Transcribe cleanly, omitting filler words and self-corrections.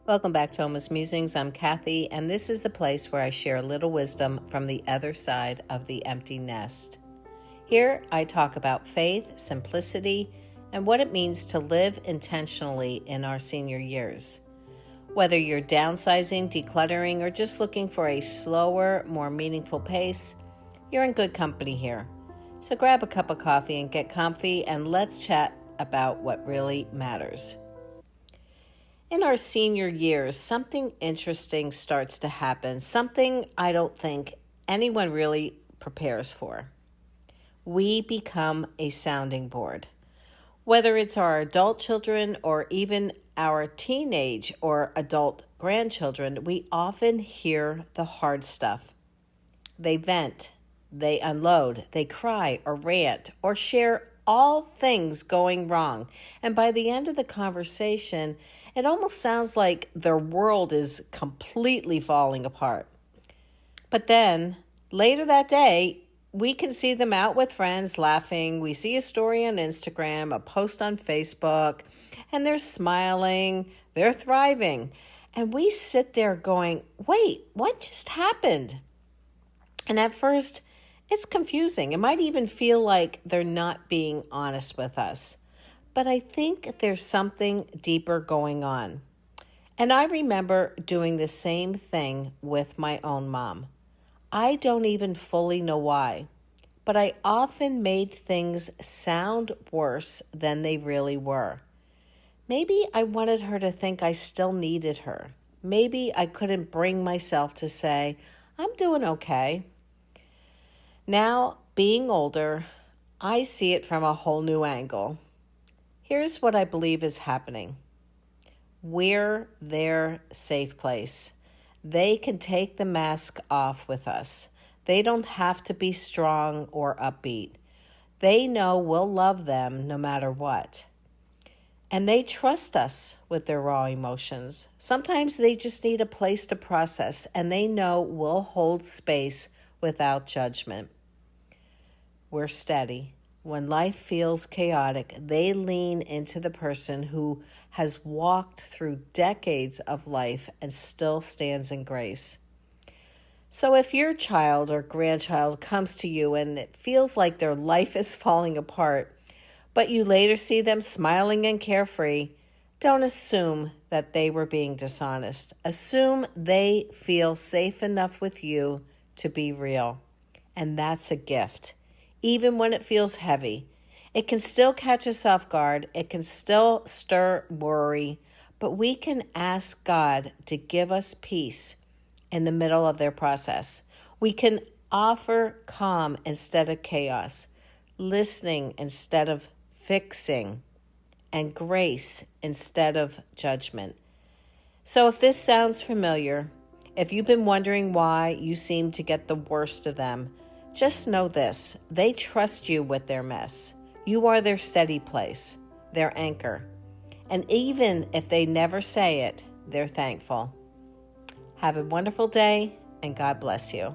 Welcome back to Almost Musings. I'm Kathy, and this is the place where I share a little wisdom from the other side of the empty nest. Here, I talk about faith, simplicity, and what it means to live intentionally in our senior years. Whether you're downsizing, decluttering, or just looking for a slower, more meaningful pace, you're in good company here. So grab a cup of coffee and get comfy, and let's chat about what really matters. In our senior years, something interesting starts to happen, something I don't think anyone really prepares for. We become a sounding board. Whether it's our adult children or even our teenage or adult grandchildren, we often hear the hard stuff. They vent, they unload, they cry or rant or share all things going wrong. And by the end of the conversation, it almost sounds like their world is completely falling apart. But then, later that day, we can see them out with friends laughing. We see a story on Instagram, a post on Facebook, and they're smiling, they're thriving. And we sit there going, wait, what just happened? And at first, it's confusing. It might even feel like they're not being honest with us. But I think there's something deeper going on. And I remember doing the same thing with my own mom. I don't even fully know why, but I often made things sound worse than they really were. Maybe I wanted her to think I still needed her. Maybe I couldn't bring myself to say, I'm doing okay. Now, being older, I see it from a whole new angle. Here's what I believe is happening. We're their safe place. They can take the mask off with us. They don't have to be strong or upbeat. They know we'll love them no matter what. And they trust us with their raw emotions. Sometimes they just need a place to process, and they know we'll hold space without judgment. We're steady. When life feels chaotic, they lean into the person who has walked through decades of life and still stands in grace. So if your child or grandchild comes to you and it feels like their life is falling apart, but you later see them smiling and carefree, don't assume that they were being dishonest. Assume they feel safe enough with you to be real. And that's a gift. Even when it feels heavy, it can still catch us off guard. It can still stir worry, but we can ask God to give us peace in the middle of their process. We can offer calm instead of chaos, listening instead of fixing, and grace instead of judgment. So if this sounds familiar, if you've been wondering why you seem to get the worst of them, just know this, they trust you with their mess. You are their steady place, their anchor. And even if they never say it, they're thankful. Have a wonderful day, and God bless you.